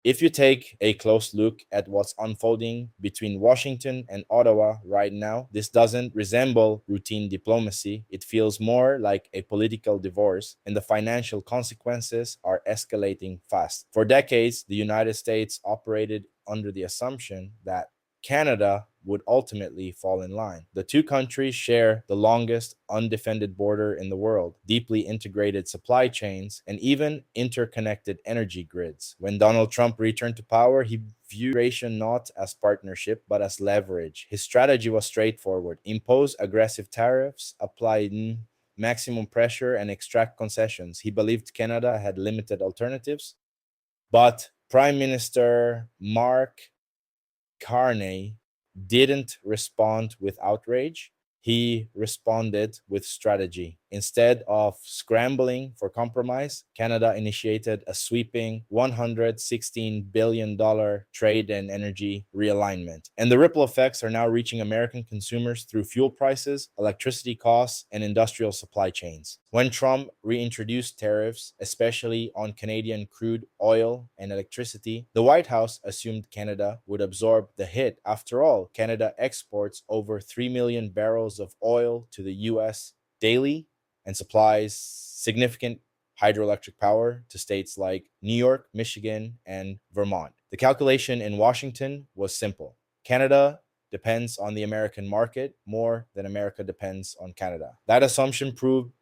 If you take a close look at what's unfolding between Washington and Ottawa right now, this doesn't resemble routine diplomacy. It feels more like a political divorce, and the financial consequences are escalating fast. For decades, the United States operated under the assumption that Canada would ultimately fall in line. The two countries share the longest undefended border in the world, deeply integrated supply chains, and even interconnected energy grids. When Donald Trump returned to power, he viewed integration not as partnership but as leverage. His strategy was straightforward: impose aggressive tariffs, apply maximum pressure, and extract concessions. He believed Canada had limited alternatives, but Prime Minister Mark Carney didn't respond with outrage. He responded with strategy. Instead of scrambling for compromise, Canada initiated a sweeping $116 billion trade and energy realignment. And the ripple effects are now reaching American consumers through fuel prices, electricity costs, and industrial supply chains. When Trump reintroduced tariffs, especially on Canadian crude oil and electricity, the White House assumed Canada would absorb the hit. After all, Canada exports over 3 million barrels of oil to the US daily and supplies significant hydroelectric power to states like New York, Michigan, and Vermont. The calculation in Washington was simple: Canada depends on the American market more than America depends on Canada. That assumption proved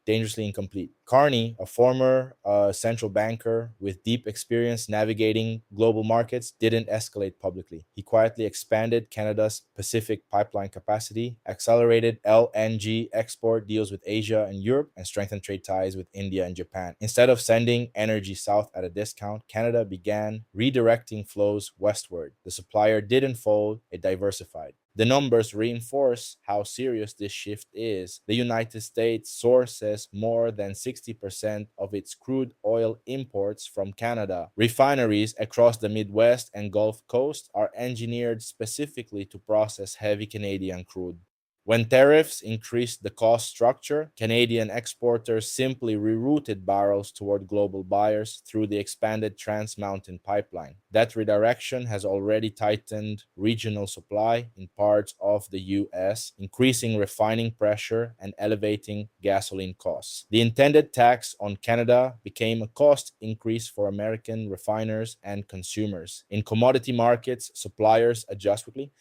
dangerously incomplete. Carney, a former central banker with deep experience navigating global markets, didn't escalate publicly. He quietly expanded Canada's Pacific pipeline capacity, accelerated LNG export deals with Asia and Europe, and strengthened trade ties with India and Japan. Instead of sending energy south at a discount, Canada began redirecting flows westward. The supplier didn't fold, it diversified. The numbers reinforce how serious this shift is. The United States sources more than 60% of its crude oil imports from Canada. Refineries across the Midwest and Gulf Coast are engineered specifically to process heavy Canadian crude. When tariffs increased the cost structure, Canadian exporters simply rerouted barrels toward global buyers through the expanded Trans Mountain pipeline. That redirection has already tightened regional supply in parts of the US, increasing refining pressure and elevating gasoline costs. The intended tax on Canada became a cost increase for American refiners and consumers. In commodity markets, suppliers adjust quickly.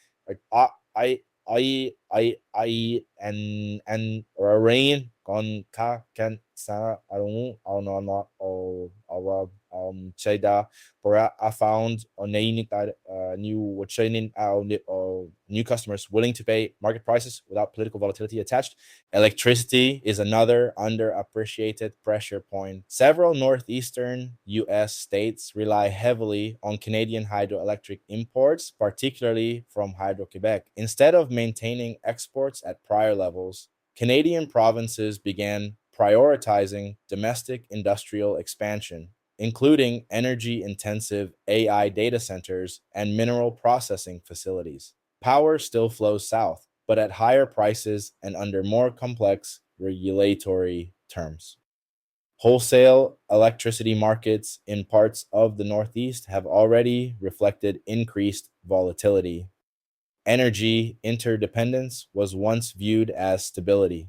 And rain con ka can sa no our cheda pora I found on new training new customers willing to pay market prices without political volatility attached. Electricity is another underappreciated pressure point. Several northeastern US states rely heavily on Canadian hydroelectric imports, particularly from Hydro-Quebec. Instead of maintaining exports at prior levels, Canadian provinces began prioritizing domestic industrial expansion, including energy intensive AI data centers and mineral processing facilities. Power still flows south, but at higher prices and under more complex regulatory terms. Wholesale electricity markets in parts of the Northeast have already reflected increased volatility. Energy interdependence was once viewed as stability.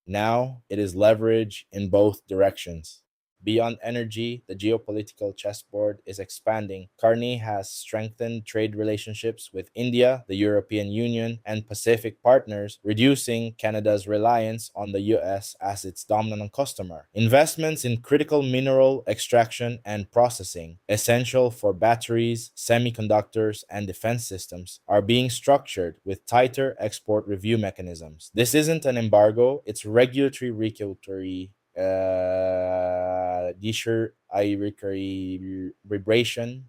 Now it is leverage in both directions. Beyond energy, the geopolitical chessboard is expanding. Carney has strengthened trade relationships with India, the European Union, and Pacific partners, reducing Canada's reliance on the US as its dominant customer. Investments in critical mineral extraction and processing, essential for batteries, semiconductors, and defense systems, are being structured with tighter export review mechanisms. This isn't an embargo, it's regulatory vibration.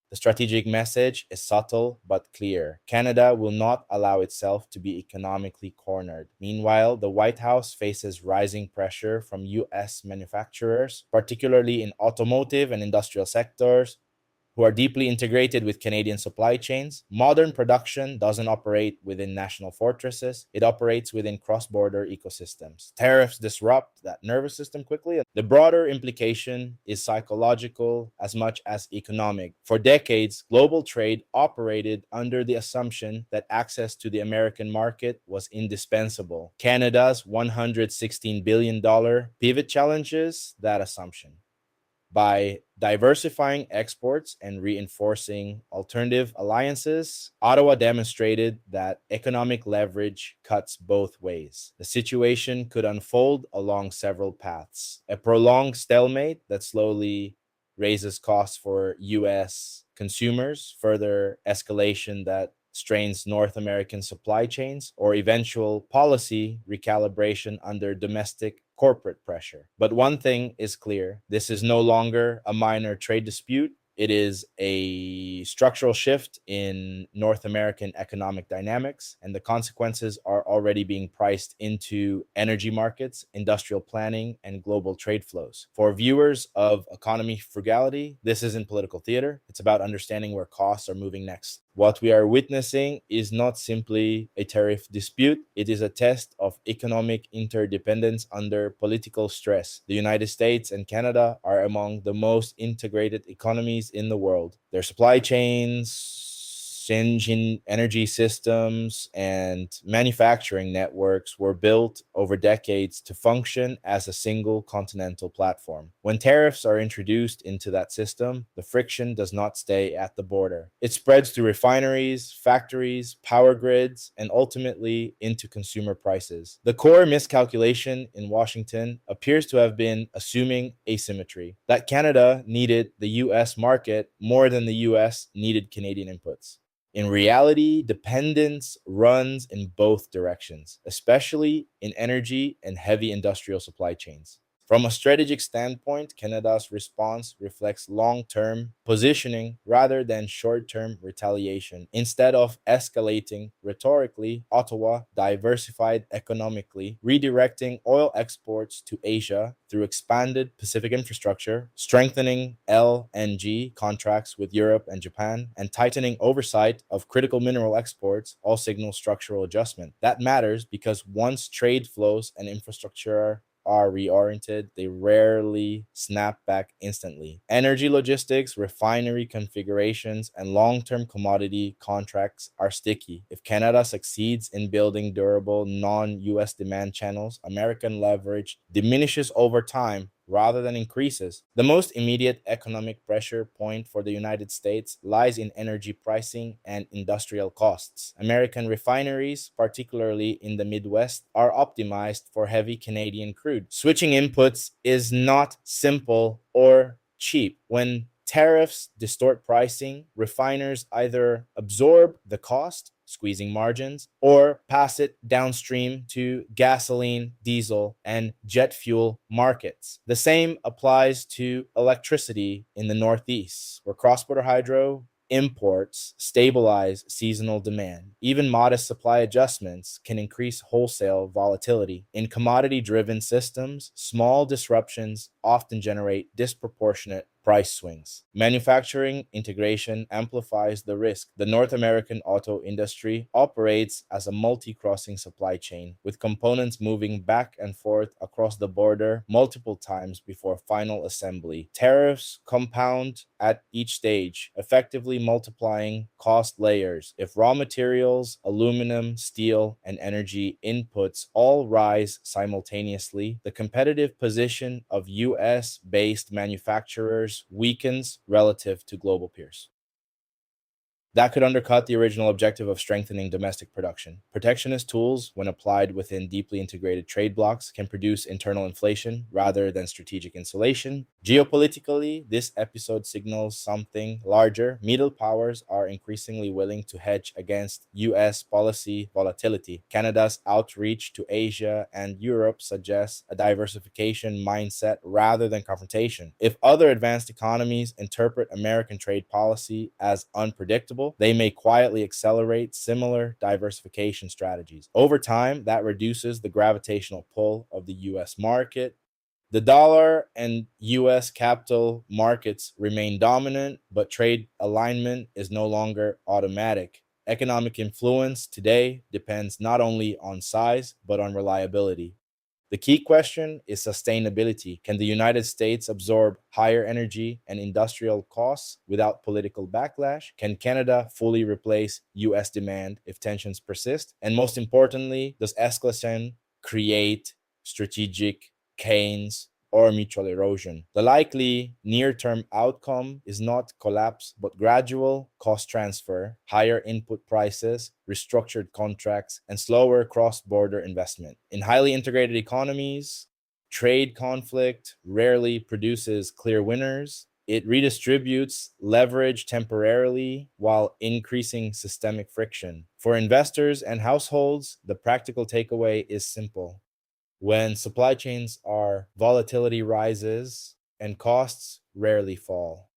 The strategic message is subtle but clear. Canada will not allow itself to be economically cornered. Meanwhile, the White House faces rising pressure from US manufacturers, particularly in automotive and industrial sectors, who are deeply integrated with Canadian supply chains. Modern production doesn't operate within national fortresses, it operates within cross border ecosystems. Tariffs disrupt that nervous system quickly. The broader implication is psychological as much as economic. For decades, global trade operated under the assumption that access to the American market was indispensable. Canada's $116 billion pivot challenges that assumption. By diversifying exports and reinforcing alternative alliances, Ottawa demonstrated that economic leverage cuts both ways. The situation could unfold along several paths: a prolonged stalemate that slowly raises costs for US consumers, further escalation that strains North American supply chains, or eventual policy recalibration under domestic corporate pressure. But one thing is clear: this is no longer a minor trade dispute. It is a structural shift in North American economic dynamics, and the consequences are already being priced into energy markets, industrial planning, and global trade flows. For viewers of Economy Frugality, this isn't political theater. It's about understanding where costs are moving next. What we are witnessing is not simply a tariff dispute, it is a test of economic interdependence under political stress. The United States and Canada are among the most integrated economies in the world. Their supply chains, engine energy systems, and manufacturing networks were built over decades to function as a single continental platform. When tariffs are introduced into that system, the friction does not stay at the border. It spreads to refineries, factories, power grids, and ultimately into consumer prices. The core miscalculation in Washington appears to have been assuming asymmetry, that Canada needed the US market more than the US needed Canadian inputs. In reality, dependence runs in both directions, especially in energy and heavy industrial supply chains. From a strategic standpoint, Canada's response reflects long term positioning rather than short term retaliation. Instead of escalating rhetorically, Ottawa diversified economically, redirecting oil exports to Asia through expanded Pacific infrastructure, strengthening LNG contracts with Europe and Japan, and tightening oversight of critical mineral exports, all signal structural adjustment. That matters because once trade flows and infrastructure are reoriented, they rarely snap back instantly. Energy logistics, refinery configurations, and long term commodity contracts are sticky. If Canada succeeds in building durable non US demand channels, American leverage diminishes over time rather than increases. The most immediate economic pressure point for the United States lies in energy pricing and industrial costs. American refineries, particularly in the Midwest, are optimized for heavy Canadian crude. Switching inputs is not simple or cheap. When tariffs distort pricing, refiners either absorb the cost, squeezing margins, or pass it downstream to gasoline, diesel, and jet fuel markets. The same applies to electricity in the Northeast, where cross border hydro imports stabilize seasonal demand. Even modest supply adjustments can increase wholesale volatility. In commodity driven systems, small disruptions often generate disproportionate price swings. Manufacturing integration amplifies the risk. The North American auto industry operates as a multi crossing supply chain, with components moving back and forth across the border multiple times before final assembly. Tariffs compound at each stage, effectively multiplying cost layers. If raw materials, aluminum, steel, and energy inputs all rise simultaneously, the competitive position of US based manufacturers weakens relative to global peers. That could undercut the original objective of strengthening domestic production. Protectionist tools, when applied within deeply integrated trade blocs, can produce internal inflation rather than strategic insulation. Geopolitically, this episode signals something larger. Middle powers are increasingly willing to hedge against US policy volatility. Canada's outreach to Asia and Europe suggests a diversification mindset rather than confrontation. If other advanced economies interpret American trade policy as unpredictable, they may quietly accelerate similar diversification strategies. Over time, that reduces the gravitational pull of the US market. The dollar and US capital markets remain dominant, but trade alignment is no longer automatic. Economic influence today depends not only on size, but on reliability. The key question is sustainability. Can the United States absorb higher energy and industrial costs without political backlash? Can Canada fully replace US demand if tensions persist? And most importantly, does escalation create strategic gains or mutual erosion? The likely near term outcome is not collapse, but gradual cost transfer, higher input prices, restructured contracts, and slower cross border investment. In highly integrated economies, trade conflict rarely produces clear winners. It redistributes leverage temporarily while increasing systemic friction. For investors and households, the practical takeaway is simple. When supply chains are, volatility rises and costs rarely fall.